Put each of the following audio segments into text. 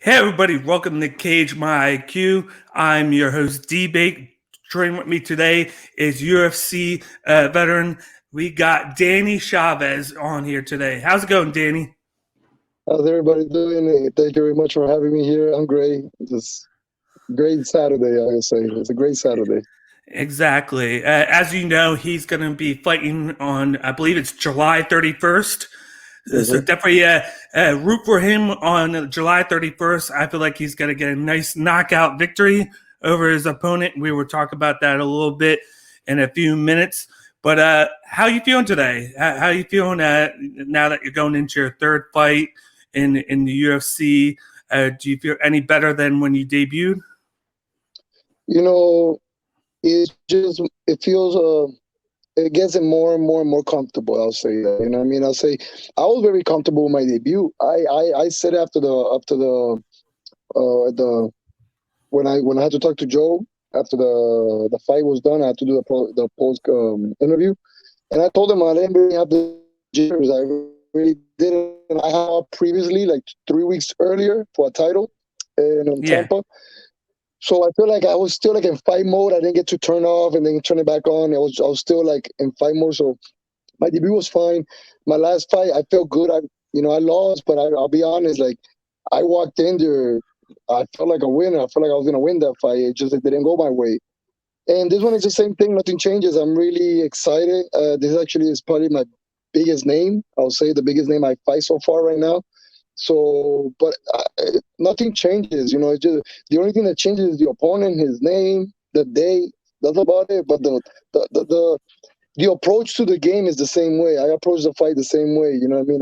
Hey everybody, welcome to Cage My IQ. I'm your host D-Bake. Joining with me today is UFC veteran. We got Danny Chavez on here today. How's it going, Danny? How's everybody doing? Thank you very much for having me here. I'm great. It's a great Saturday, I would say. It's a great Saturday. Exactly. As you know, he's going to be fighting on, I believe it's July 31st. So Mm-hmm. definitely root for him on July 31st. I feel like he's going to get a nice knockout victory over his opponent. We will talk about that a little bit in a few minutes. But how are you feeling today? How are you feeling now that you're going into your third fight in the UFC? Do you feel any better than when you debuted? You know, it feels it gets more comfortable. I'll say that. You know what I mean? I'll say I was very comfortable with my debut. I said after the when I had to talk to Joe after the fight was done, I had to do the post interview, and I told him I didn't really have the jitters. I really didn't. I had previously, like 3 weeks earlier, for a title in Yeah. Tampa. So I feel like I was still like in fight mode. I didn't get to turn off and then turn it back on. I was still like in fight mode. So my debut was fine. My last fight, I felt good. I lost, but I'll be honest. Like I walked in there, I felt like a winner. I felt like I was gonna win that fight. It didn't go my way. And this one is the same thing. Nothing changes. I'm really excited. This actually is probably my biggest name. I'll say the biggest name I fight so far right now. So, but nothing changes. It's just the only thing that changes is the opponent, his name, the day. That's about it. But the approach to the game is the same way. I approach the fight the same way. You know what I mean?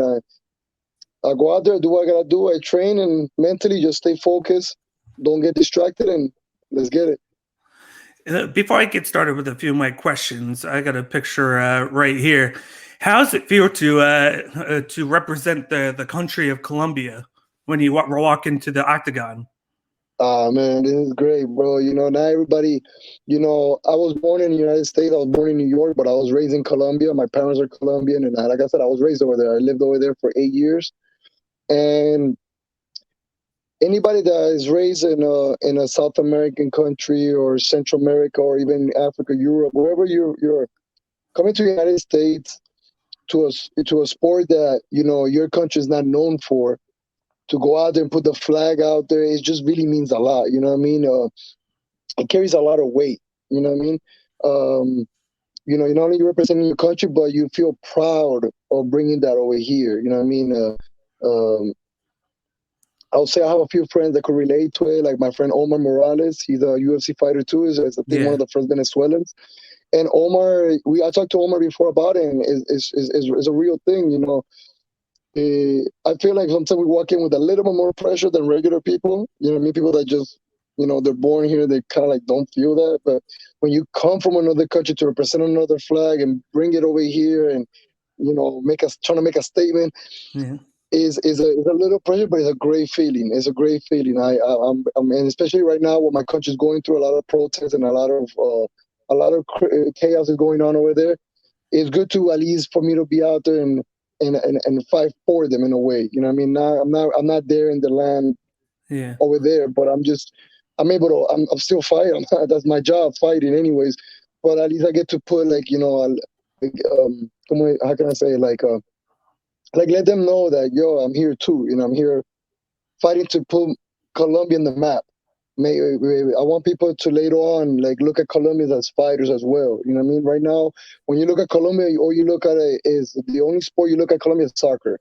I go out there, do what I gotta do. I train and mentally just stay focused. Don't get distracted, and let's get it. Before I get started with a few of my questions, I got a picture right here. How does it feel to represent the country of Colombia when you walk into the octagon? Ah man, this is great, bro. Now everybody, I was born in the United States. I was born in New York, but I was raised in Colombia. My parents are Colombian, and like I said, I was raised over there. I lived over there for 8 years. And anybody that is raised in a South American country or Central America or even Africa, Europe, wherever you're coming to the United States to a sport that your country is not known for, to go out there and put the flag out there, it just really means a lot. You know what I mean? It carries a lot of weight. You know what I mean? You're not only representing your country, but you feel proud of bringing that over here. You know what I mean? I'll say I have a few friends that could relate to it, like my friend Omar Morales. He's a UFC fighter too. Is I think one Yeah. of the first Venezuelans. And Omar, I talked to Omar before about it, and is a real thing. I feel like sometimes we walk in with a little bit more pressure than regular people. You know what I mean? People that just, they're born here, they kind of like don't feel that. But when you come from another country to represent another flag and bring it over here and, trying to make a statement, Yeah. is a little pressure, but it's a great feeling. It's a great feeling. And especially right now, what my country's going through, a lot of protests and a lot of chaos is going on over there. It's good to at least for me to be out there and fight for them in a way. You know what I mean? I'm not there in the land Yeah. over there, but I'm able to. I'm still fighting. That's my job, fighting, anyways. But at least I get to put how can I say, like let them know that I'm here too. I'm here fighting to put Colombia in the map. I want people to later on like look at Colombians as fighters as well. You know what I mean? Right now, when you look at Colombia, all you look at it is the only sport you look at Colombia is soccer.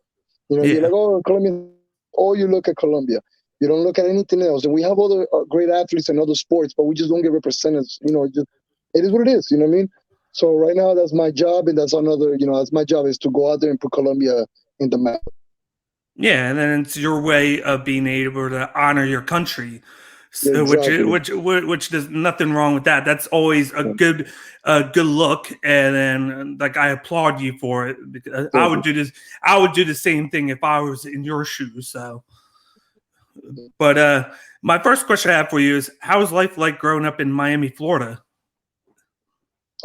You're Yeah. like, oh, Colombia. All you look at Colombia. You don't look at anything else. And we have other great athletes in other sports, but we just don't get represented. It is what it is. You know what I mean? So right now, that's my job, and that's another. That's my job is to go out there and put Colombia in the map. Yeah, and then it's your way of being able to honor your country, so, Exactly. which there's nothing wrong with that. That's always a good look, and then like I applaud you for it because I Thank would you. do this. I would do the same thing if I was in your shoes. So, but my first question I have for you is, how is life like growing up in Miami, Florida?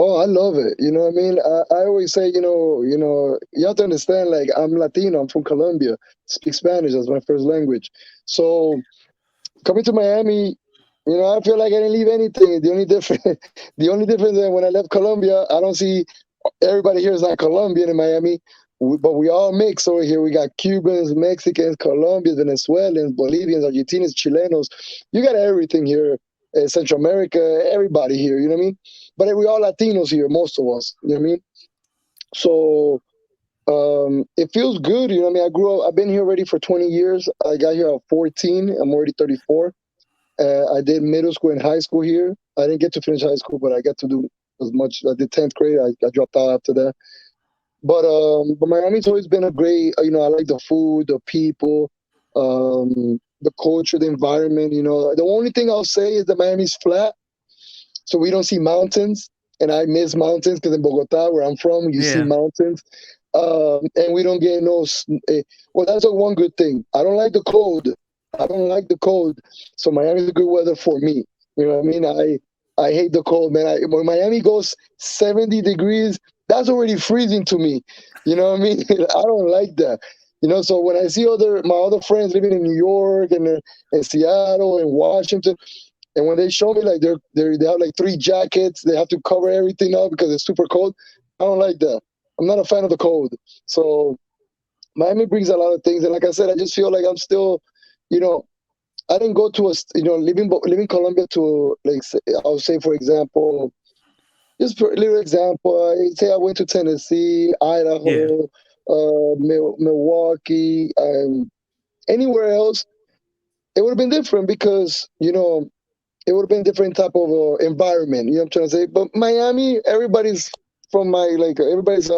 Oh, I love it. You know what I mean? I always say, you have to understand, like, I'm Latino, I'm from Colombia, speak Spanish as my first language. So coming to Miami, I feel like I didn't leave anything. The only difference, the only difference is when I left Colombia, I don't see everybody here is not Colombian in Miami, but we all mix over here. We got Cubans, Mexicans, Colombians, Venezuelans, Bolivians, Argentinians, Chilenos. You got everything here. Central America, everybody here. You know what I mean? But we all Latinos here, most of us. You know what I mean? So it feels good. You know what I mean? I grew up. I've been here already for 20 years. I got here at 14. I'm already 34. I did middle school and high school here. I didn't get to finish high school, but I got to do as much. I did 10th grade. I dropped out after that. But Miami's always been a great. I like the food, the people, the culture, the environment. The only thing I'll say is that Miami's flat, so we don't see mountains, and I miss mountains because in Bogota, where I'm from, you see mountains. And we don't get well, that's one good thing. I don't like the cold. So Miami's a good weather for me. You know what I mean? I hate the cold, man. When Miami goes 70 degrees, that's already freezing to me. You know what I mean? I don't like that. So when I see my other friends living in New York and in Seattle and Washington, and when they show me like they have like 3 jackets, they have to cover everything up because it's super cold. I don't like that. I'm not a fan of the cold. So Miami brings a lot of things. And like I said, I just feel like I'm still, I didn't go to living Colombia to, like, I'll say, for example, just for a little example, I say I went to Tennessee, Idaho, Milwaukee, anywhere else, it would have been different because, it would have been different type of environment. You know what I'm trying to say? But Miami, everybody's everybody's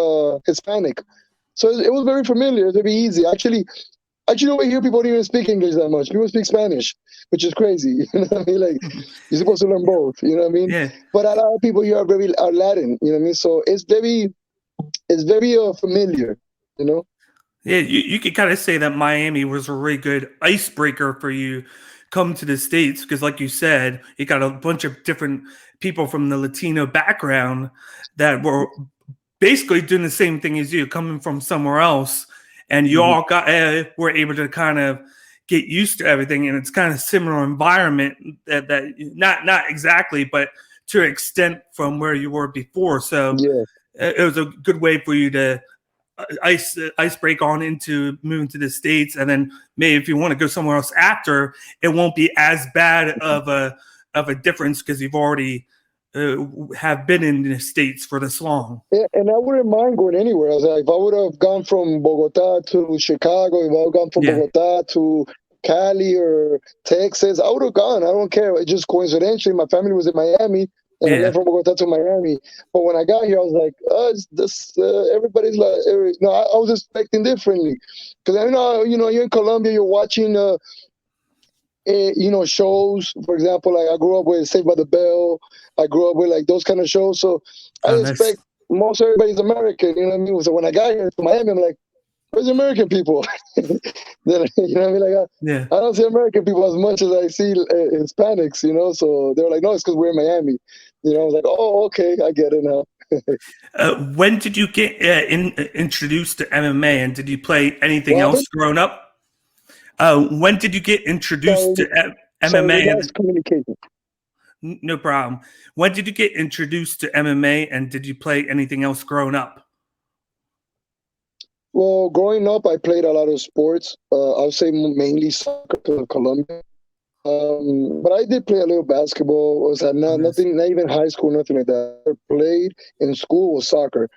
Hispanic. So it was very familiar. It was very easy. Actually, over here, people don't even speak English that much. People speak Spanish, which is crazy. You know what I mean? Like, you're supposed to learn both. You know what I mean? Yeah. But a lot of people here are Latin. You know what I mean? So it's very familiar. Yeah, you could kind of say that Miami was a really good icebreaker for you come to the States because, like you said, you got a bunch of different people from the Latino background that were basically doing the same thing as you, coming from somewhere else, and you all were able to kind of get used to everything, and it's kind of similar environment that not exactly, but to an extent from where you were before. So it was a good way for you to ice break on into moving to the States, and then maybe if you want to go somewhere else after, it won't be as bad of a difference because you've already have been in the States for this long. Yeah, and I wouldn't mind going anywhere. If I would have gone from Bogota to Chicago, if I would have gone from Bogota to Cali or Texas, I would have gone. I don't care. It just coincidentally, my family was in Miami, and I left from Bogota to Miami. But when I got here, I was like, everybody's like, I was expecting differently. Because I know, you're in Colombia, you're watching, shows. For example, like I grew up with Saved by the Bell. I grew up with like those kind of shows. So I expect most everybody's American. You know what I mean? So when I got here to Miami, I'm like, where's the American people? Then, you know what I mean? Like, I don't see American people as much as I see Hispanics, So they were like, no, it's because we're in Miami. I was like, oh, okay, I get it now. When did you get introduced to MMA, and did you play anything else growing up? When did you get introduced to MMA? That's communication. No problem. When did you get introduced to MMA, and did you play anything else growing up? Well, growing up, I played a lot of sports. I would say mainly soccer in Colombia. But I did play a little basketball. Was nothing, not even high school, nothing like that. I played in school was soccer.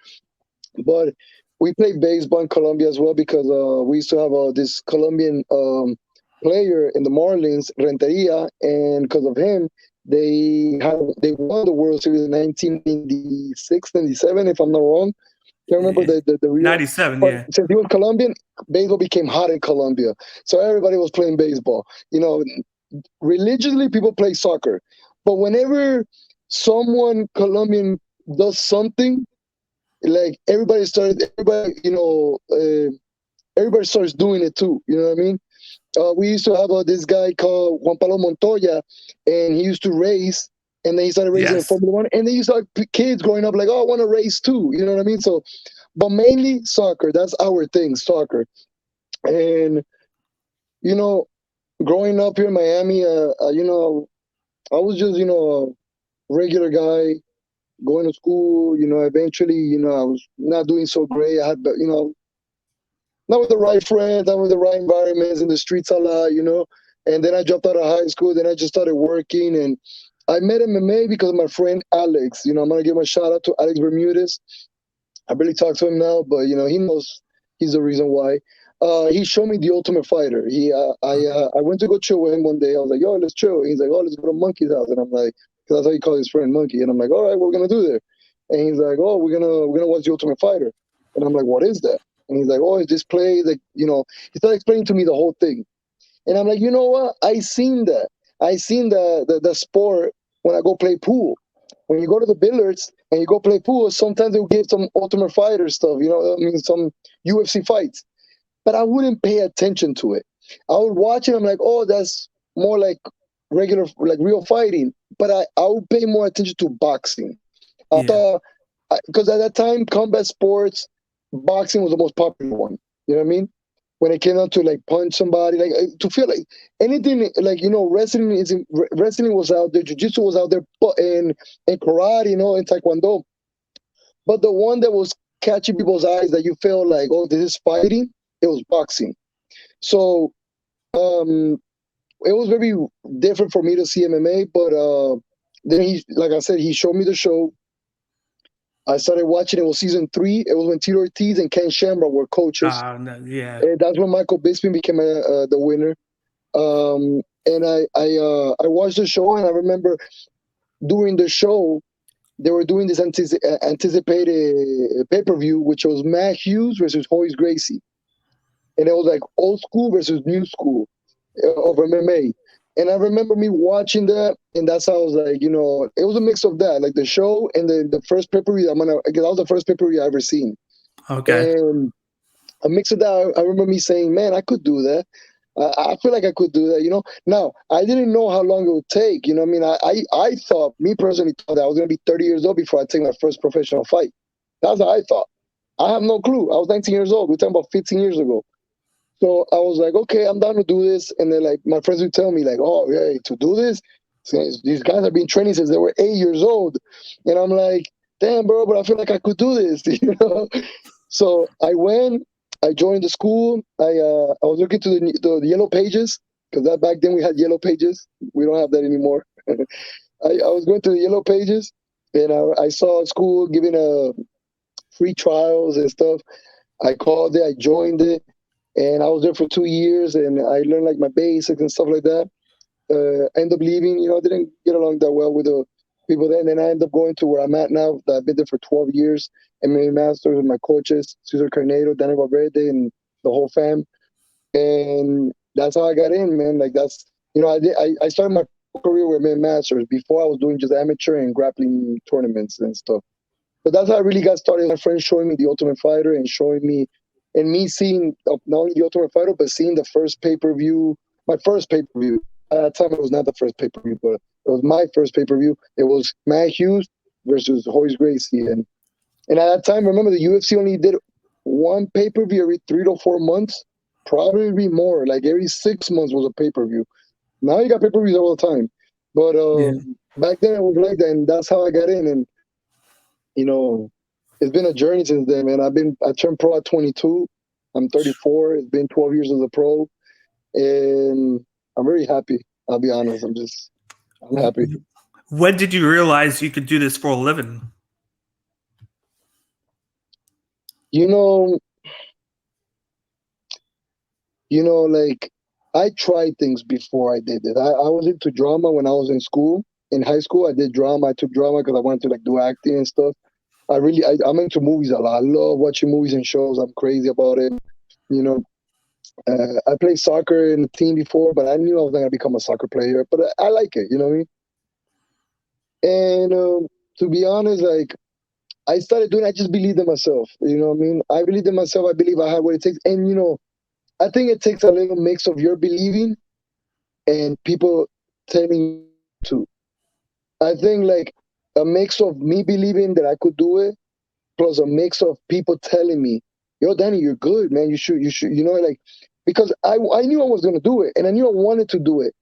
But we played baseball in Colombia as well because we used to have this Colombian player in the Marlins, Renteria, and because of him, they won the World Series in 1996, 97, if I'm not wrong. I remember the real 97, yeah. Since he was Colombian, baseball became hot in Colombia. So everybody was playing baseball. Religiously, people play soccer. But whenever someone Colombian does something, like everybody starts doing it too. You know what I mean? We used to have this guy called Juan Pablo Montoya, and he used to race, and then he started racing in Formula One, and then you start kids growing up like, oh, I want to race too. You know what I mean? So, but mainly soccer. That's our thing, soccer. And growing up here in Miami, I was just, a regular guy going to school. Eventually, I was not doing so great. I had, not with the right friends, not with the right environments, in the streets a lot. And then I dropped out of high school. Then I just started working, and I met MMA because of my friend Alex. I'm gonna give him a shout out to Alex Bermudez. I barely talk to him now, but he knows he's the reason why. He showed me the Ultimate Fighter. I went to go chill with him one day. I was like, "Yo, let's chill." He's like, "Oh, let's go to Monkey's house," and I'm like, because that's how he called his friend Monkey, and I'm like, "All right, what we're gonna do there?" And he's like, "Oh, we're gonna watch the Ultimate Fighter," and I'm like, "What is that?" And he's like, "Oh, it's this play that He started explaining to me the whole thing, and I'm like, "You know what? I seen that. I seen the sport when I go play pool. When you go to the billiards and you go play pool, sometimes they'll give some Ultimate Fighter stuff, some UFC fights. But I wouldn't pay attention to it. I would watch it. I'm like, oh, that's more like regular, like real fighting. But I would pay more attention to boxing. I Yeah. thought, because at that time, combat sports, boxing was the most popular one. You know what I mean? When it came down to like punch somebody, like to feel like anything, like wrestling was out there, jiu-jitsu was out there, and karate, and taekwondo. But the one that was catching people's eyes that you felt like, oh, this is fighting, it was boxing. So um, it was very different for me to see MMA. But then like I said, he showed me the show. I started watching. It was season 3. It was when Tito Ortiz and Ken Shamrock were coaches. No, yeah. And that's when Michael Bisping became the winner. And I watched the show, and I remember during the show they were doing this anticipated pay-per-view, which was Matt Hughes versus Horace Gracie, and it was like old school versus new school of MMA. And I remember me watching that, and that's how I was like, it was a mix of that, like the show and the first pay-per-view. Because that was the first pay-per-view I ever seen, Okay. and a mix of that. I remember me saying, "Man, I could do that. I feel like I could do that." Now I didn't know how long it would take. I mean, I thought, me personally, thought that I was gonna be 30 years old before I take my first professional fight. That's what I thought. I have no clue. I was 19 years old. We're talking about 15 years ago. So I was like, okay, I'm down to do this. And then like my friends would tell me like, oh, yeah, to do this, these guys have been training since they were 8 years old. And I'm like, damn, bro, but I feel like I could do this. So I went, I joined the school. I was looking to the yellow pages, because that back then we had yellow pages. We don't have that anymore. I was going to the yellow pages, and I saw a school giving free trials and stuff. I called it, I joined it, and I was there for 2 years, and I learned like my basics and stuff like that. I ended up leaving. I didn't get along that well with the people there, and then I ended up going to where I'm at now. I've been there for 12 years. MMA Masters with my coaches, Cesar Carneiro, Danny Valverde, and the whole fam. And that's how I got in, man. Like I started my career with MMA Masters. Before, I was doing just amateur and grappling tournaments and stuff. But that's how I really got started. My friends showing me the Ultimate Fighter and showing me, and me seeing not only the Ultimate Fighter, but seeing the first pay-per-view, my first pay-per-view. At that time, it was not the first pay-per-view, but it was my first pay-per-view. It was Matt Hughes versus Horace Gracie. And at that time, remember, the UFC only did one pay-per-view every 3 to 4 months, probably more. Like every 6 months was a pay-per-view. Now you got pay-per-views all the time. But back then it was like that, and that's how I got in. And it's been a journey since then, man. I turned pro at 22. I'm 34. It's been 12 years as a pro, and I'm very happy. I'll be honest. I'm happy. When did you realize you could do this for a living? Like I tried things before I did it. I was into drama when I was in school. In high school, I did drama. I took drama because I wanted to like do acting and stuff. I'm into movies a lot. I love watching movies and shows. I'm crazy about it. You know, I played soccer in a team before, but I knew I was not gonna become a soccer player. But I like it. You know what I mean? And to be honest, like I started doing, I just believed in myself. You know what I mean? I believed in myself. I believe I have what it takes. And I think it takes a little mix of your believing and people telling you to. I think like a mix of me believing that I could do it, plus a mix of people telling me, "Yo, Danny, you're good, man. You should." Like because I knew I was going to do it, and I knew I wanted to do it.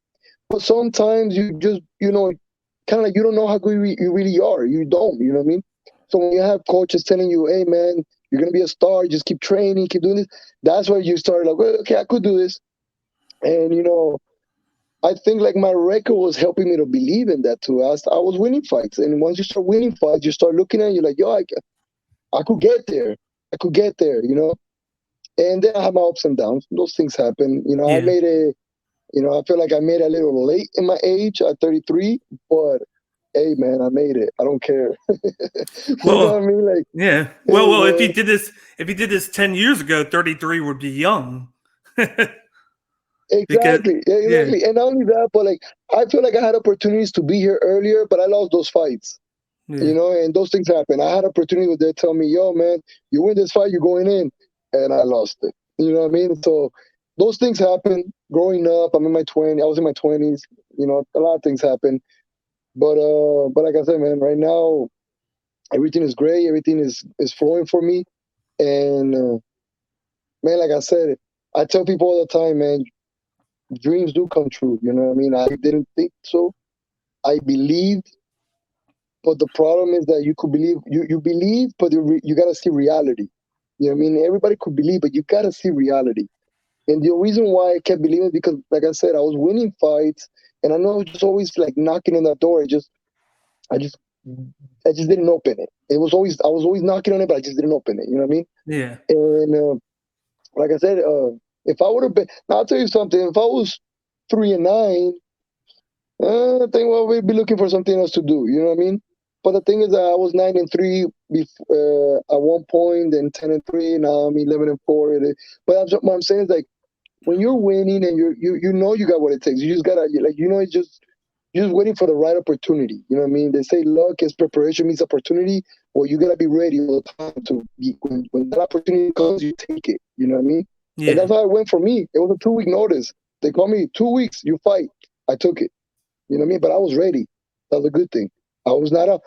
But sometimes you just, kind of like you don't know how good you really are. You don't, you know what I mean? So when you have coaches telling you, hey, man, you're going to be a star, just keep training, keep doing this, that's where you start like, well, okay, I could do this. And, I think like my record was helping me to believe in that too. I was winning fights. And once you start winning fights, you start looking at it, you're like, yo, I could get there. I could get there, And then I had my ups and downs. Those things happen. I Yeah. made I feel like I made it a little late in my age at 33, but hey, man, I made it. I don't care. You know what I Well, mean? Like, yeah. hey, Well, man. if you did this 10 years ago, 33 would be young. Because Exactly. Yeah, yeah, exactly. And not only that, but like, I feel like I had opportunities to be here earlier, but I lost those fights. yeah, And those things happen. I had opportunity where they tell me, yo, man, you win this fight, you're going in. And I lost it. You know what I mean? So those things happen growing up. I'm in my 20s. I was in my 20s. A lot of things happen. But like I said, man, right now, everything is great. Everything is flowing for me. And, man, like I said, I tell people all the time, man, dreams do come true. You know what I mean? I didn't think so. I believed. But the problem is that you could believe, you believe, but you got to see reality. You know what I mean? Everybody could believe, but you got to see reality. And the reason why I kept believing is because, like I said, I was winning fights, and I know I was just always like knocking on that door. I just, I just didn't open it. I was always knocking on it, but I just didn't open it. You know what I mean? yeah. And like I said, if I would have been, now I'll tell you something. If I was 3-9, I think we'd be looking for something else to do. You know what I mean? But the thing is that I was 9-3 at one point, then 10-3. Now I'm 11-4. What I'm saying is like when you're winning and you got what it takes. You just gotta it's just you're just waiting for the right opportunity. You know what I mean? They say luck is preparation meets opportunity. Well, you gotta be ready all the time to be when that opportunity comes, you take it. You know what I mean? And Yeah. that's how it went for me. It was a 2-week notice. They called me 2 weeks. You fight. I took it. You know what I mean? But I was ready. That was a good thing. I was not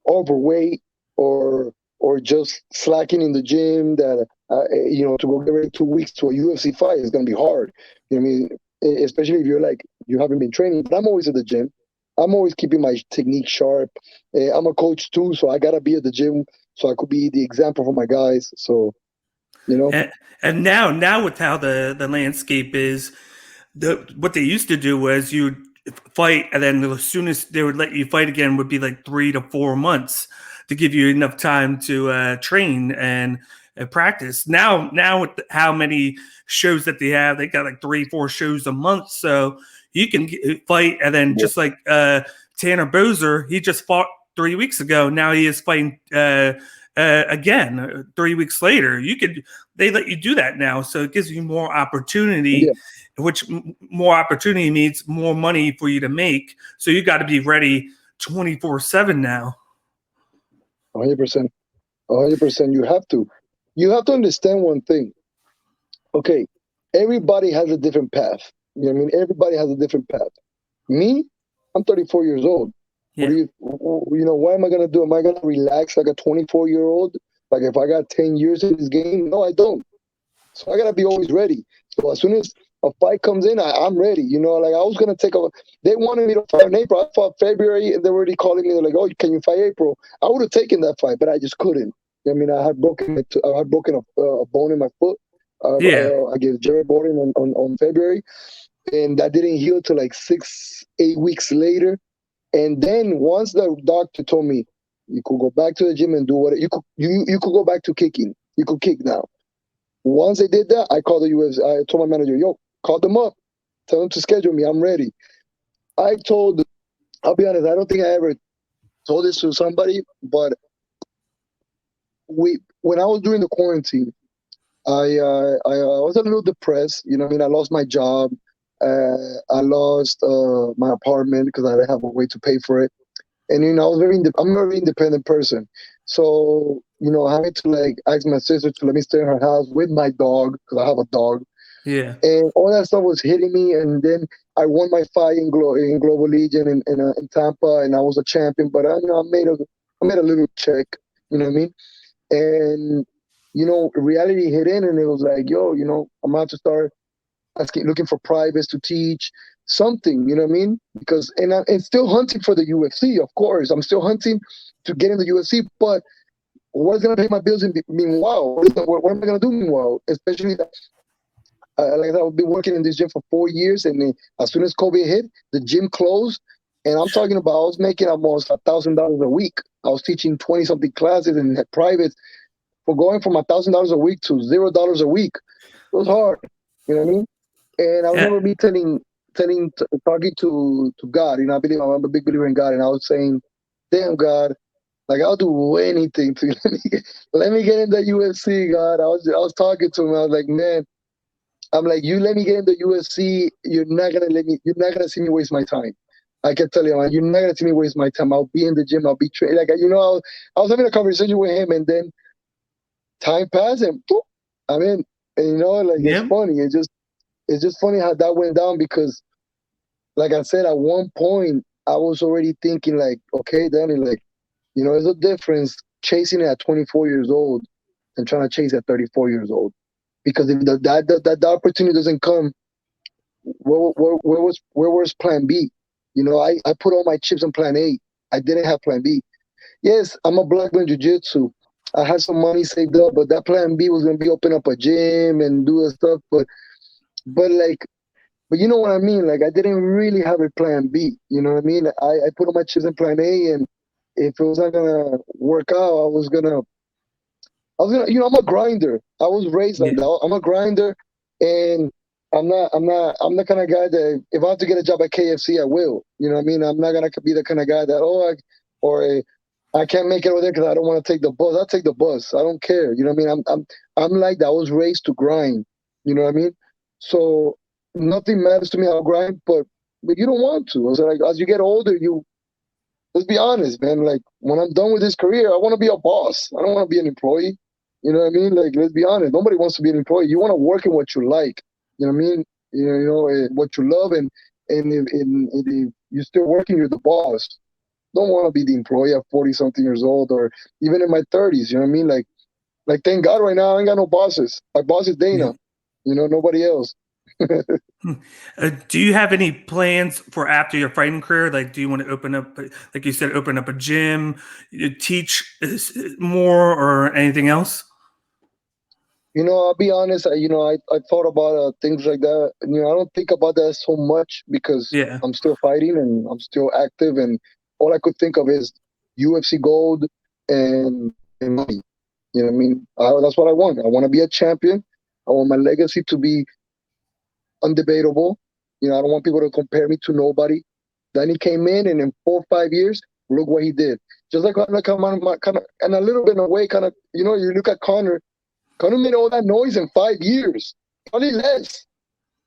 overweight or just slacking in the gym that to go get ready 2 weeks to a UFC fight is gonna be hard. You know what I mean? Especially if you're like you haven't been training. But I'm always at the gym. I'm always keeping my technique sharp. I'm a coach too, so I gotta be at the gym so I could be the example for my guys. So you know, And now with how the landscape is, what they used to do was you fight, and then as soon as they would let you fight again would be like 3 to 4 months to give you enough time to train and practice. Now with how many shows that they got like 3-4 shows a month, so you can fight, and then yeah, just like Tanner Boser, he just fought 3 weeks ago. Now he is fighting again 3 weeks later. They let you do that now, so it gives you more opportunity, yeah, which more opportunity means more money for you to make. So you got to be ready 24/7 now. 100%, 100%. You have to understand one thing. Okay, everybody has a different path. You know what I mean? Everybody has a different path. Me, I'm 34 years old. What Yeah, do what am I going to do? Am I going to relax like a 24-year-old? Like if I got 10 years in this game? No, I don't. So I got to be always ready. So as soon as a fight comes in, I'm ready. Like I was going to they wanted me to fight in April. I fought February and they're already calling me. They're like, oh, can you fight April? I would have taken that fight, but I just couldn't. I mean, I had broken a bone in my foot. yeah, I gave Jared Gordon on February, and that didn't heal till like 6-8 weeks later. And then once the doctor told me you could go back to the gym and do what you could go back to kicking. You could kick now. Once they did that, I called the UFC. I told my manager, yo, call them up. Tell them to schedule me. I'm ready. I'll be honest, I don't think I ever told this to somebody, but when I was doing the quarantine, I was a little depressed. You know what I mean? I lost my job. I lost my apartment because I didn't have a way to pay for it. And I'm a very independent person. So having to like ask my sister to let me stay in her house with my dog because I have a dog, yeah, and all that stuff was hitting me. And then I won my fight in Global Legion in Tampa, and I was a champion. But I made a little check. You know what I mean? And reality hit in, and it was like, yo, I'm about to start. asking, looking for privates to teach something, you know what I mean? Because and still hunting for the UFC, of course. I'm still hunting to get in the UFC, but what's gonna pay my bills meanwhile? What am I gonna do meanwhile? Especially that, like I said, I've been working in this gym for 4 years, and then as soon as COVID hit, the gym closed. And I'm talking about I was making almost $1,000 a week. I was teaching 20 something classes and had privates. For going from $1,000 a week to $0 a week, it was hard. You know what I mean? And I remember me talking to God. You know, I'm a big believer in God, and I was saying, "Damn God, like I'll do anything to let me get in the UFC, God." I was talking to him. I was like, "Man, I'm like, you let me get in the UFC, you're not gonna see me waste my time. I can tell you, man, you're not gonna see me waste my time. I'll be in the gym, I'll be training. Like, you know, I was having a conversation with him, and then time passed, and poof, I'm in. And you know, like it's funny. It's just funny how that went down because, like I said, at one point I was already thinking like, okay, Danny, like, you know, there's a difference chasing it at 24 years old and trying to chase at 34 years old. Because if that opportunity doesn't come, where was Plan B? You know, I put all my chips on Plan A. I didn't have Plan B. Yes, I'm a black belt in jiu-jitsu. I had some money saved up, but that Plan B was gonna be open up a gym and do the stuff. But you know what I mean? Like I didn't really have a Plan B. You know what I mean? I put all my chips in Plan A, and if it was not gonna work out, you know, I'm a grinder. I was raised like that. I'm a grinder, and I'm the kind of guy that if I have to get a job at KFC, I will. You know what I mean? I'm not gonna be the kind of guy that I can't make it over there because I don't want to take the bus. I'll take the bus. I don't care. You know what I mean? I'm like that. I was raised to grind. You know what I mean? So nothing matters to me. I'll grind, but you don't want to. So like as you get older, let's be honest, man. Like when I'm done with this career, I want to be a boss. I don't want to be an employee. You know what I mean? Like, let's be honest. Nobody wants to be an employee. You want to work in what you like. You know what I mean? You know what you love, and if you're still working, you're the boss. Don't want to be the employee at 40-something years old, or even in my 30s. You know what I mean? Like thank God right now I ain't got no bosses. My boss is Dana. You know, nobody else. Do you have any plans for after your fighting career? Like, do you want to open up, like you said, open up a gym, teach more, or anything else? You know, I'll be honest. I thought about things like that. You know, I don't think about that so much because I'm still fighting and I'm still active, and all I could think of is UFC gold and money. You know what I mean? That's what I want. I want to be a champion. I want my legacy to be undebatable. You know, I don't want people to compare me to nobody. Then he came in, and in 4 or 5 years, look what he did. Just like I'm kind of, and a little bit in a way, kind of, you know, you look at Conor. Conor made all that noise in 5 years, probably less.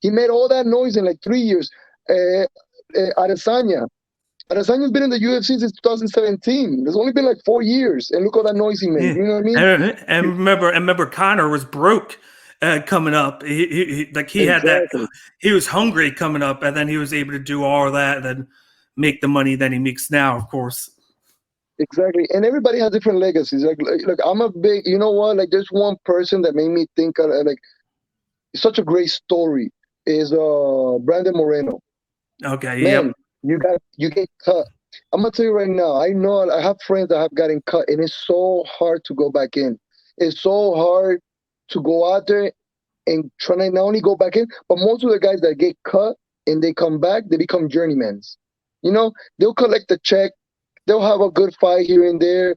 He made all that noise in like 3 years. Adesanya's been in the UFC since 2017. There's only been like 4 years, and look all that noise he made. You know what I mean? And remember, Conor was broke coming up. He had that. He was hungry coming up, and then he was able to do all of that, and then make the money that he makes now, of course. Exactly, and everybody has different legacies. Like I'm a big, you know what? Like, there's one person that made me think like such a great story is Brandon Moreno. Okay, man, you get cut. I'm gonna tell you right now. I know I have friends that have gotten cut, and it's so hard to go back in. It's so hard to go out there and try to not only go back in, but most of the guys that get cut and they come back, they become journeymen. You know, they'll collect the check, they'll have a good fight here and there,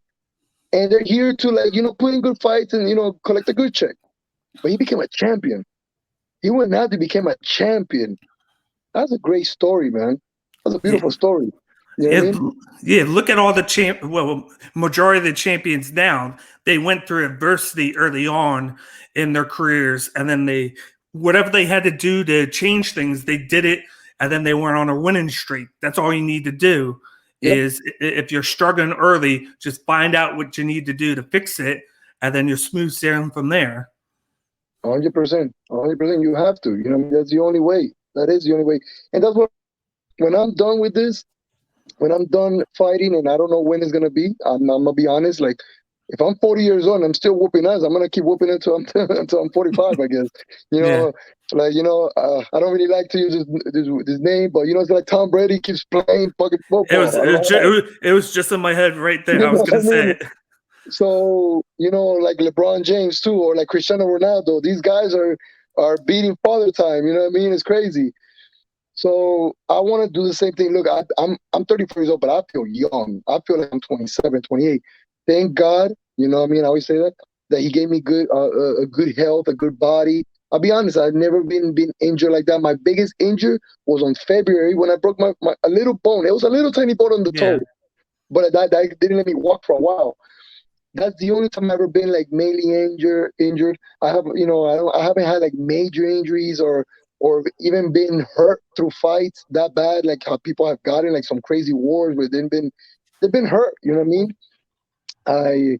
and they're here to, like, you know, put in good fights and, you know, collect a good check. But he became a champion. He went out to become a champion. That's a great story, man. That's a beautiful story. You know what I mean? Yeah, look at all the majority of the champions now. They went through adversity early on in their careers, and then whatever they had to do to change things, they did it, and then they went on a winning streak. That's all you need to do. Is if you're struggling early, just find out what you need to do to fix it, and then you're smooth sailing from there. 100%. 100%. You have to. You know, that's the only way. That is the only way. And that's what, when I'm done with this, when I'm done fighting, and I don't know when it's going to be, I'm going to be honest, like, if I'm 40 years old and I'm still whooping ass, I'm gonna keep whooping until I'm until I'm 45, I guess. You know, like I don't really like to use this name, but it's like Tom Brady keeps playing fucking football. It was just in my head right there. You I was know what gonna I say mean? it. So like LeBron James too, or like Cristiano Ronaldo. These guys are beating father time. You know what I mean? It's crazy. So I want to do the same thing. Look, I'm 34 years old, but I feel young. I feel like I'm 27, 28. Thank God, you know what I mean? I always say that he gave me a good health, a good body. I'll be honest, I've never been injured like that. My biggest injury was on February when I broke my a little bone. It was a little tiny bone on the toe, but that didn't let me walk for a while. That's the only time I've ever been like mainly injured. I have, I haven't had like major injuries or even been hurt through fights that bad, like how people have gotten like some crazy wars where they've been hurt. You know what I mean? I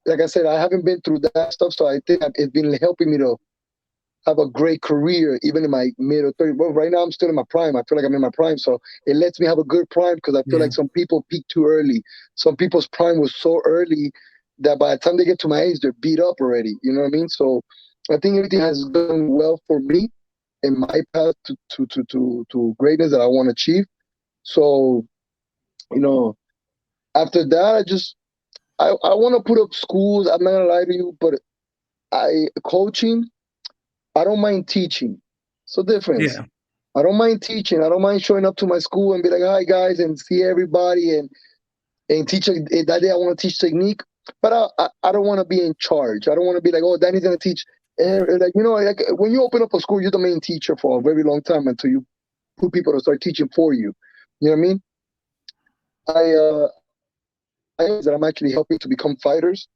like I said, I haven't been through that stuff, so I think it's been helping me to have a great career, even in my mid or 30s. Well, right now I'm still in my prime. I feel like I'm in my prime, so it lets me have a good prime because I feel like some people peak too early. Some people's prime was so early that by the time they get to my age, they're beat up already. You know what I mean? So I think everything has gone well for me in my path to greatness that I want to achieve. So, after that, I want to put up schools. I'm not gonna lie to you, but coaching. I don't mind teaching. So difference. Yeah. I don't mind teaching. I don't mind showing up to my school and be like, "Hi guys," and see everybody and teach. That day I want to teach technique, but I don't want to be in charge. I don't want to be like, "Oh, Danny's gonna teach." Like when you open up a school, you're the main teacher for a very long time until you put people to start teaching for you. You know what I mean? That I'm actually helping to become fighters.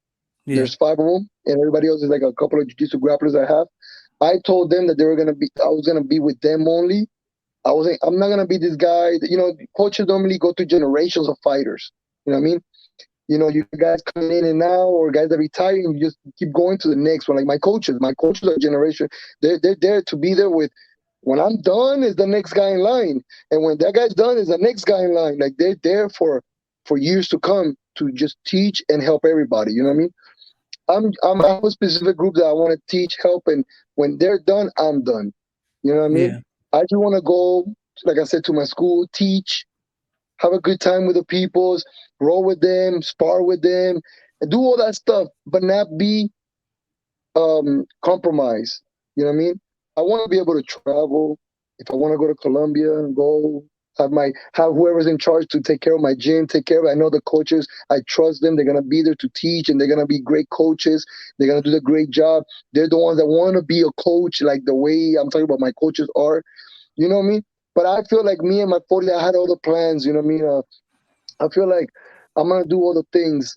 There's 5 of them, and everybody else is like a couple of jiu-jitsu grapplers I have. I told them that I was gonna be with them only. I'm not gonna be this guy. Coaches normally go through generations of fighters. You know what I mean? You guys coming in and now, or guys that retire, and you just keep going to the next one. Like my coaches are generation. They're there to be there with. When I'm done, is the next guy in line, and when that guy's done, is the next guy in line. Like they're there for years to come to just teach and help everybody. You know what I mean? I have a specific group that I want to teach, help, and when they're done, I'm done. You know what I mean? I just want to go, like I said, to my school, teach, have a good time with the peoples, roll with them, spar with them, and do all that stuff, but not be compromised. You know what I mean? I want to be able to travel. If I want to go to Colombia and go have whoever's in charge to take care of my gym, take care of it. I know the coaches. I trust them. They're gonna be there to teach, and they're gonna be great coaches. They're gonna do the great job. They're the ones that want to be a coach, like the way I'm talking about my coaches are. You know what I mean? But I feel like me and my 40, I had all the plans. You know what I mean? I feel like I'm gonna do all the things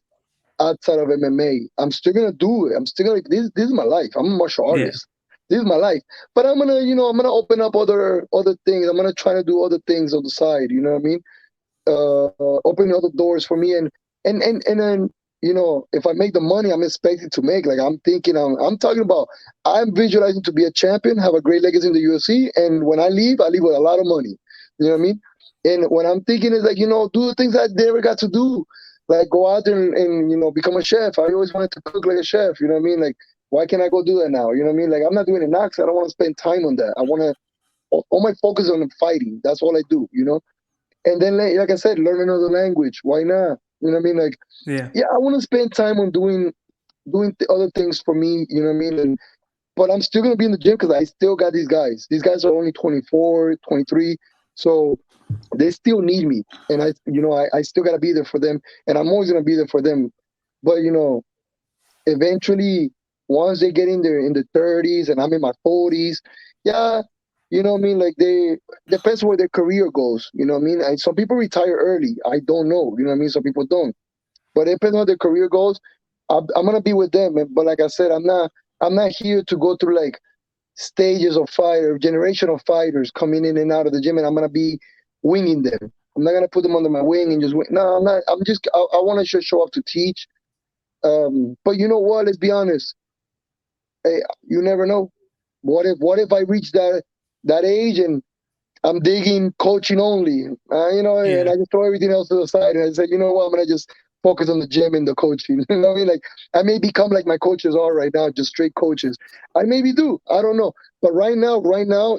outside of MMA. I'm still gonna do it. I'm still gonna. This is my life. I'm a martial artist. This is my life. But I'm gonna, I'm gonna open up other things. I'm gonna try to do other things on the side. You know what I mean? Opening other doors for me, and then if I make the money I'm expecting to make, like I'm thinking, I'm talking about, I'm visualizing to be a champion, have a great legacy in the UFC, and when I leave with a lot of money. You know what I mean? And what I'm thinking is like, do the things I never got to do, like go out there and become a chef. I always wanted to cook like a chef. You know what I mean? Like, why can't I go do that now? You know what I mean? Like, I'm not doing it now because I don't want to spend time on that. I want to, all my focus on fighting. That's all I do. And then, like I said, learn another language. Why not? You know what I mean? Like, yeah, I want to spend time on doing other things for me. You know what I mean? But I'm still gonna be in the gym because I still got these guys. These guys are only 24, 23, so they still need me, and I still gotta be there for them, and I'm always gonna be there for them. But eventually, once they get in the 30s and I'm in my 40s, yeah, you know what I mean? Like, they depends where their career goes. You know what I mean? And some people retire early. I don't know. You know what I mean? Some people don't. But it depends on where their career goes. I'm gonna be with them. But like I said, I'm not here to go through like stages of fire, generation of fighters coming in and out of the gym, and I'm gonna be winging them. I'm not gonna put them under my wing and just wing. No, I'm not. I want to just show up to teach. But you know what? Let's be honest. Hey, you never know. What if I reach that age and I'm digging coaching only, and I just throw everything else to the side and I said, you know what, I'm gonna just focus on the gym and the coaching. You know what I mean? Like, I may become like my coaches are right now, just straight coaches. I maybe do. I don't know. But right now,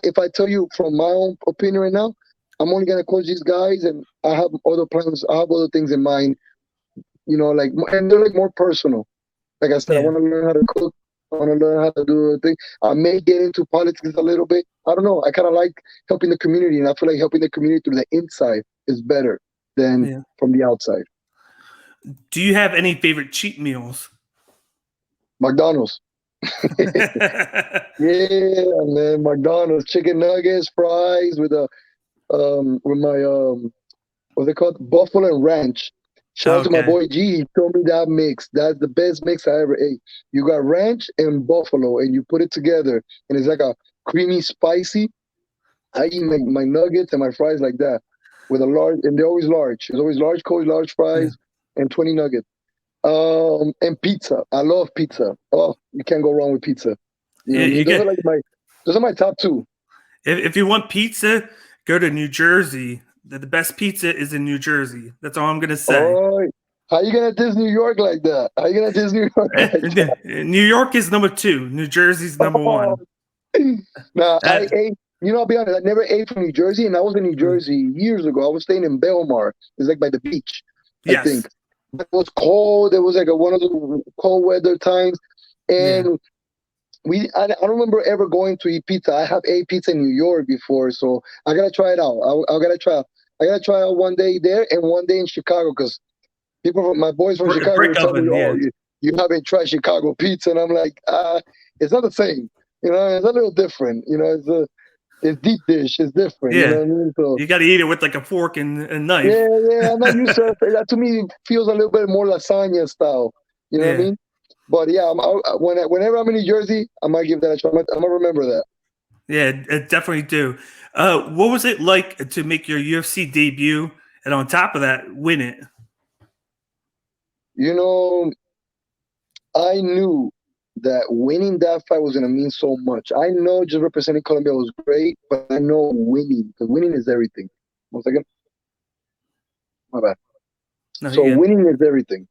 if I tell you from my own opinion right now, I'm only gonna coach these guys, and I have other plans. I have other things in mind. You know, like, and they're like more personal. Like I said, I Yeah. want to learn how to cook. I want to learn how to do a thing. I may get into politics a little bit. I don't know. I kind of like helping the community, and I feel like helping the community through the inside is better than Yeah. from the outside. Do you have any favorite cheat meals? McDonald's. Yeah, man. McDonald's chicken nuggets, fries with my what's it called? Buffalo and ranch. Shout out to my Okay. boy G. He told me that mix. That's the best mix I ever ate. You got ranch and buffalo, and you put it together, and it's like a creamy, spicy. I eat my nuggets and my fries like that with a large, and they're always large. It's always large Coke, large Yeah. fries, and 20 nuggets. And pizza. I love pizza. Oh, you can't go wrong with pizza. You know what I You mean? get Those are my top two. if you want pizza, go to New Jersey. The best pizza is in New Jersey. That's all I'm gonna say. Oh, how you gonna diss New York like that? How you gonna diss New York like that? New York is number 2. New Jersey's number Oh, 1. nah, Uh, I ate. You know, I'll be honest. I never ate from New Jersey, and I was in New Jersey years ago. I was staying in Belmar. It's like by the beach, I yes. think. It was cold. It was like one of the cold weather times, Yeah. and I don't remember ever going to eat pizza. I have ate pizza in New York before, so I gotta try it out. I gotta try. I gotta try out one day there and one day in Chicago, because my boys from Chicago Brick were telling me, oven. "Oh, Yeah. you haven't tried Chicago pizza," and I'm like, it's not the same. You know, it's a little different. You know, it's deep dish. It's different. You know Yeah. what I mean? So You got to eat it with like a fork and a knife. yeah, I'm not used to it. That to me feels a little bit more lasagna style. You know what I Yeah. mean? But yeah, whenever I'm in New Jersey, I might give that a try. I'm gonna remember that. Yeah, definitely do. What was it like to make your UFC debut, and on top of that, win it? You know, I knew that winning that fight was gonna mean so much. I know just representing Colombia was great, but I know winning, because winning is everything. One second, my bad. No, So you get. winning is everything,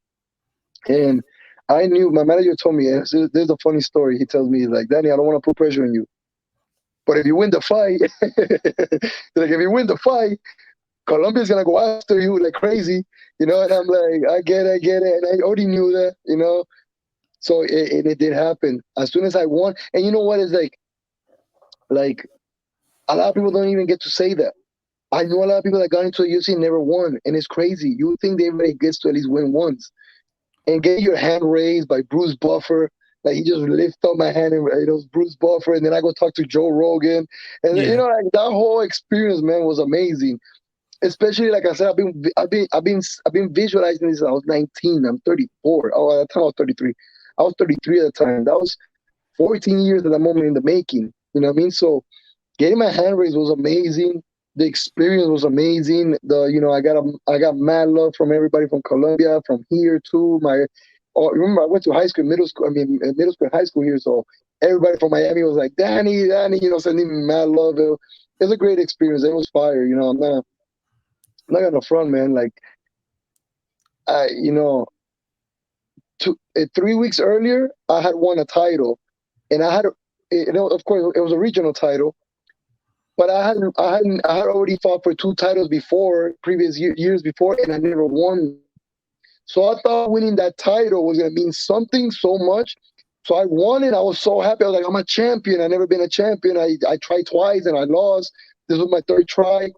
and I knew. My manager told me, and there's a funny story. He tells me, he's like, Danny, I don't want to put pressure on you, but if you win the fight, like if you win the fight, Colombia's gonna go after you like crazy, you know. And I'm like, I get it, and I already knew that, you know. So it did happen as soon as I won. And you know what is like a lot of people don't even get to say that. I know a lot of people that got into the UFC and never won, and it's crazy. You would think everybody gets to at least win once, and get your hand raised by Bruce Buffer. Like, he just lifted up my hand, and it was Bruce Buffer, and then I go talk to Joe Rogan, and you Yeah, know, like, that whole experience, man, was amazing. Especially, like I said, I've been visualizing this since I was 19. I'm 34. Oh, at the time I was 33. I was 33 at the time. That was 14 years at that moment in the making. You know what I mean? So getting my hand raised was amazing. The experience was amazing. I got mad love from everybody from Colombia, from here too. Remember, I went to high school, middle school. I mean, middle school and high school here. So everybody from Miami was like, Danny, you know, sending me mad love. It was a great experience. It was fire. You know, I'm not gonna front, man. Like, you know, 3 weeks earlier, I had won a title, and of course, it was a regional title. But I had already fought for 2 titles before, previous years before, and I never won. So I thought winning that title was gonna mean something so much. So I won it. I was so happy. I was like, I'm a champion. I never been a champion. I tried twice and I lost. This was my third try.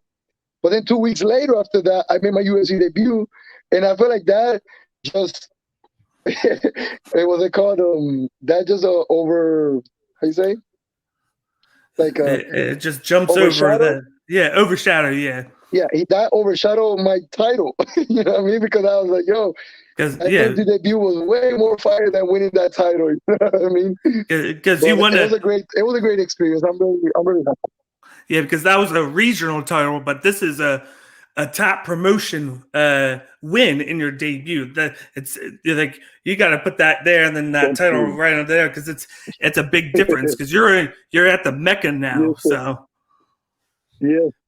But then 2 weeks later, after that, I made my UFC debut, and I feel like that just was it called? That just over. How you say? Like it just jumps over overshadow. the. Yeah, overshadow. Yeah, Yeah, that overshadowed my title. You know what I mean? Because I was like, yo, because that debut was way more fire than winning that title. You know what I mean? because you But won it was a great experience. I'm really happy. Yeah, because that was a regional title, but this is a top promotion win in your debut. That you're like, you got to put that there and then that Thank title you. right on there, because it's a big difference, because you're at the Mecca now. Yes, So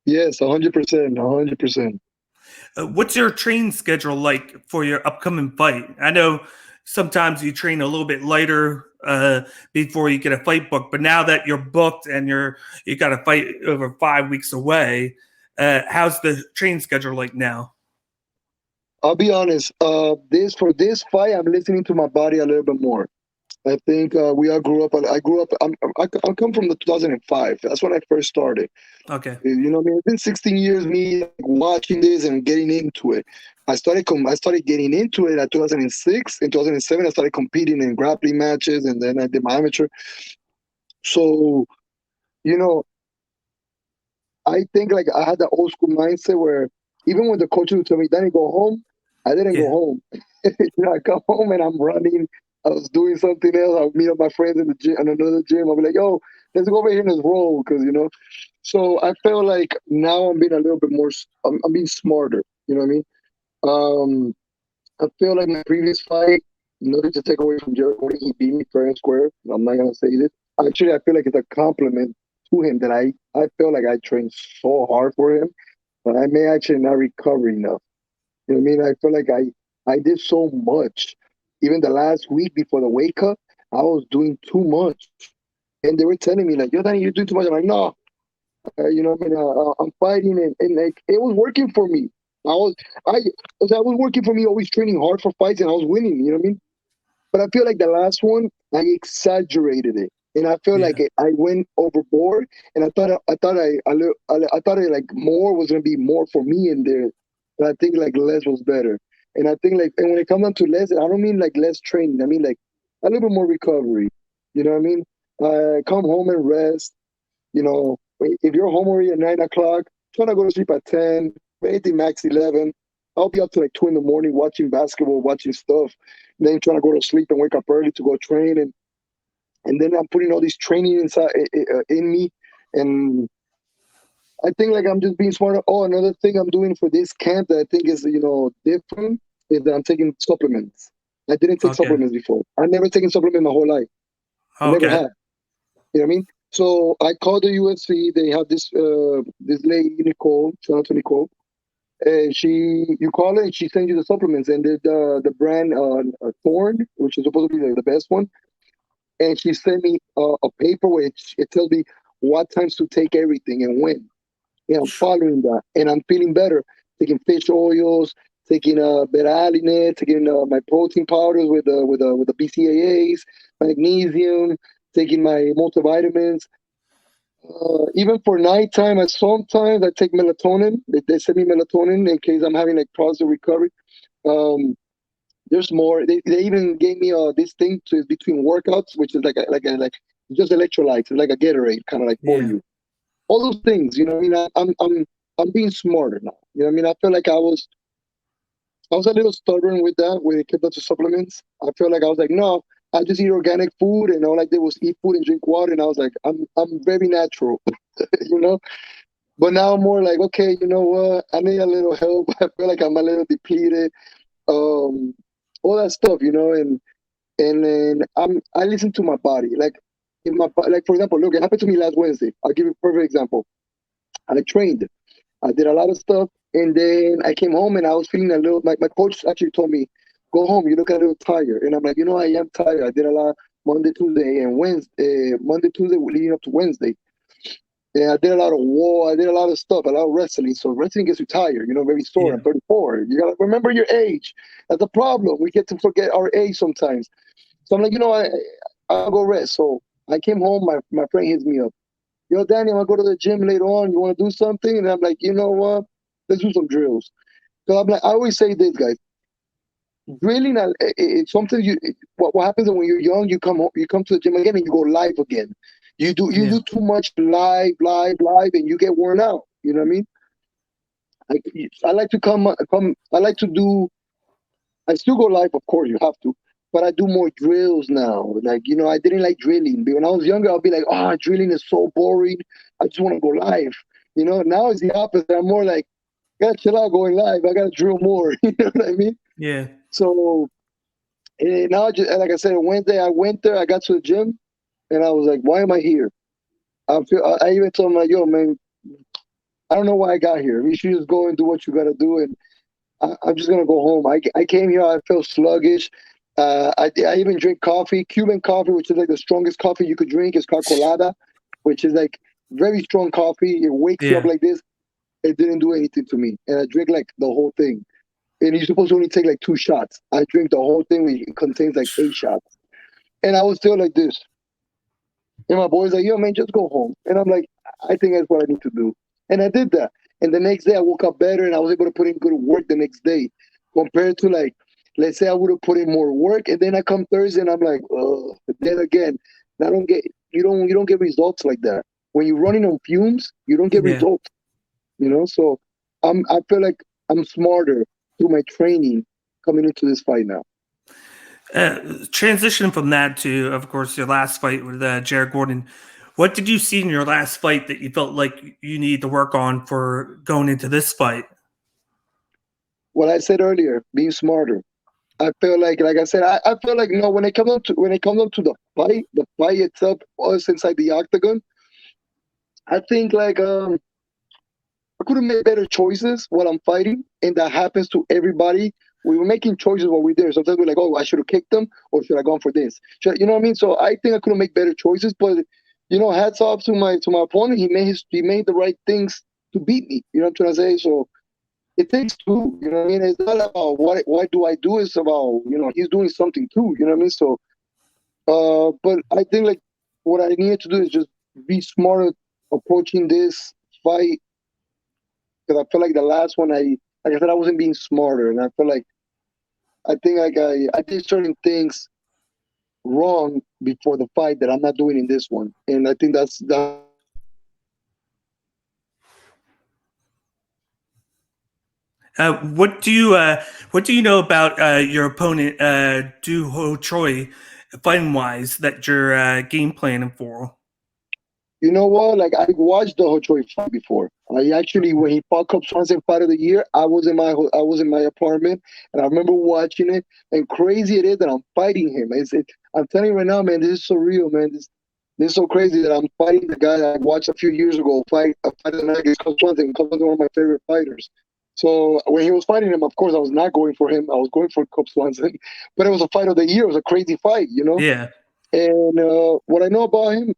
yes, 100%, 100%. What's your training schedule like for your upcoming fight? I know sometimes you train a little bit lighter before you get a fight booked, but now that you're booked and you got a fight over 5 weeks away, how's the training schedule like now? I'll be honest. For this fight, I'm listening to my body a little bit more. I think we all grew up. I grew up. I come from the 2005. That's when I first started. Okay. You know what I mean? It's been 16 years me like, watching this and getting into it. I started getting into it at 2006. In 2007, I started competing in grappling matches, and then I did my amateur. So, you know, I think like I had that old school mindset where even when the coaches would tell me, Danny, go home, I didn't go Yeah. home. I come home and I'm running. I was doing something else. I would meet up my friends in the gym, in another gym. I'll be like, yo, let's go over here and let's roll. Because, so I feel like now I'm being a little bit more, I'm being smarter. You know what I mean? I feel like my previous fight, nothing to take away from Jericho, he beat me fair and square. I'm not going to say this. Actually, I feel like it's a compliment to him that I feel like I trained so hard for him, but I may actually not recover enough. You know what I mean? I feel like I did so much. Even the last week before the wake up, I was doing too much. And they were telling me, like, yo, Danny, you're doing too much. I'm like, no, what I mean, I'm fighting, and like it was working for me. I was, I, I was working for me, always training hard for fights, and I was winning. You know what I mean? But I feel like the last one, I exaggerated it, and I feel like Yeah. I went overboard, and I thought it, like more was gonna be more for me in there, but I think like less was better. And I think like, and when it comes down to less, I don't mean like less training. I mean like a little bit more recovery. You know what I mean? Come home and rest. If you're home already at 9 o'clock, try to go to sleep at 10, anything max 11. I'll be up to like 2 in the morning watching basketball, watching stuff, then trying to go to sleep and wake up early to go train. And then I'm putting all this training inside in me. And I think like I'm just being smarter. Oh, another thing I'm doing for this camp that I think is, different is that I'm taking supplements. I didn't take Okay. supplements before. I never taken supplements my whole life. I never Okay. had. You know what I mean? So I called the UFC. They have this lady Nicole. Shout out to Nicole. And you call her and she sends you the supplements. And the brand Thorn, which is supposed to be the best one. And she sent me a paper which it tells me what times to take everything and when. Yeah, I'm following that, and I'm feeling better. Taking fish oils, taking beta-alanine, taking my protein powders with the BCAAs, magnesium, taking my multivitamins. Even for nighttime, sometimes I take melatonin. They send me melatonin in case I'm having like problems with recovery. Um, there's more. They even gave me this thing to between workouts, which is like just electrolytes, it's like a Gatorade, kind of like for Yeah. you. All those things, you know what I mean? I'm being smarter now. You know what I mean? I feel like I was a little stubborn with that when it came to supplements. I feel like I was like, no, I just eat organic food, and all I did was eat food and drink water, and I was like, I'm very natural, you know. But now I'm more like, okay, you know what? I need a little help. I feel like I'm a little depleted. Um, all that stuff, and then I listen to my body. Like like for example, look, it happened to me last Wednesday. I'll give you a perfect example. I trained. I did a lot of stuff, and then I came home and I was feeling a little. My coach actually told me, "Go home. You look a little tired." And I'm like, I am tired. I did a lot Monday, Tuesday, and Wednesday. Monday, Tuesday, leading up to Wednesday. Yeah, I did a lot of war. I did a lot of stuff, a lot of wrestling. So wrestling gets you tired. Very sore. Yeah. I'm 34. You gotta remember your age. That's a problem. We get to forget our age sometimes. So I'm like, I'll go rest. So I came home. My friend hits me up. Yo, Danny, I want to go to the gym later on. You want to do something? And I'm like, you know what? Let's do some drills. So I'm like, I always say this, guys. Drilling, it's something what happens is when you're young, you come to the gym again and you go live again. You Yeah. do too much live, and you get worn out. You know what I mean? Like I like to come. I like to do. I still go live, of course, you have to, but I do more drills now. Like, I didn't like drilling. But when I was younger, I'll be like, drilling is so boring. I just want to go live. Now it's the opposite. I'm more like, I gotta chill out going live. I gotta drill more. You know what I mean? Yeah. So now, like I said, Wednesday, I went there, I got to the gym, and I was like, why am I here? I even told him, like, yo, man, I don't know why I got here. You should just go and do what you gotta do. I'm just gonna go home. I came here. I felt sluggish. I even drink coffee, Cuban coffee, which is like the strongest coffee you could drink. It's called colada, which is like very strong coffee. It wakes you up Yeah. like this. It didn't do anything to me, and I drink like the whole thing. And you're supposed to only take like 2 shots. I drink the whole thing, which contains like 8 shots, and I was still like this. And my boy's like, "Yo, man, just go home." And I'm like, "I think that's what I need to do." And I did that. And the next day, I woke up better, and I was able to put in good work the next day, compared to like, let's say I would have put in more work, and then I come Thursday, and I'm like, oh. But then again, I don't get you don't get results like that when you're running on fumes. You don't get Yeah. results, So I feel like I'm smarter through my training coming into this fight now. Transition from that to, of course, your last fight with Jared Gordon. What did you see in your last fight that you felt like you need to work on for going into this fight? What I said earlier, being smarter. I feel like I said, I feel like when it comes on to the fight itself, us inside the octagon, I think like I could have made better choices while I'm fighting, and that happens to everybody. We were making choices while we are there. Sometimes we're like, oh, I should have kicked them, or should I gone for this? You know what I mean? So I think I could have made better choices, but hats off to my opponent. He made the right things to beat me. You know what I'm trying to say? So it takes two. You know what I mean? It's not about what do I do. It's about he's doing something too. You know what I mean? So, but I think like what I needed to do is just be smarter approaching this fight, because I feel like the last one, like I said, I wasn't being smarter, and I feel like I think like I did certain things wrong before the fight that I'm not doing in this one, and I think that's that. What do you know about your opponent, Du Ho Choi, fighting wise, that you're game planning for? You know what? Like I watched the Hochoi fight before. I actually, when he fought Cup Swanson Fight of the Year, I was in my apartment, and I remember watching it. And crazy it is that I'm fighting him. I'm telling you right now, man, this is so real, man. This is so crazy that I'm fighting the guy that I watched a few years ago fight a fight of the night against Cup Swanson. Cup Swanson, one of my favorite fighters. So when he was fighting him, of course, I was not going for him. I was going for Cup Swanson, but it was a fight of the year. It was a crazy fight. Yeah, And what I know about him,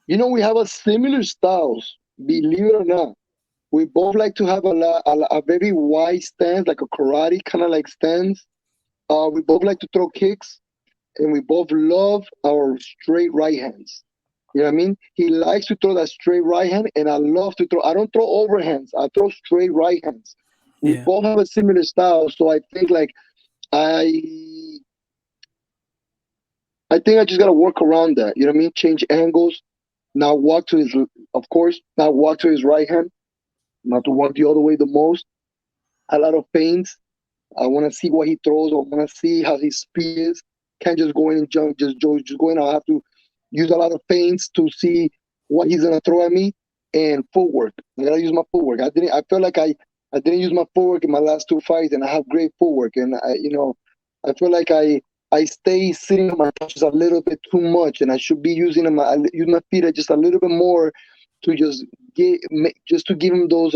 we have a similar styles, believe it or not. We both like to have a very wide stance, like a karate kind of like stance. We both like to throw kicks, and we both love our straight right hands. You know what I mean? He likes to throw that straight right hand, and I love to throw. I don't throw overhands. I throw straight right hands. We yeah, both have a similar style, so I think like I, I think I just gotta work around that. You know what I mean? Change angles, not walk to his, of course, not walk to his right hand, not to walk the other way the most. A lot of feints. I want to see what he throws. I want to see how his speed is. Can't just go in and jump, just go in. I'll have to use a lot of feints to see what he's gonna throw at me, and footwork. I gotta use my footwork. I feel like I didn't use my footwork in my last 2 fights, and I have great footwork. And I feel like I stay sitting on my punches a little bit too much, and I should be use my feet just a little bit more to just to give him those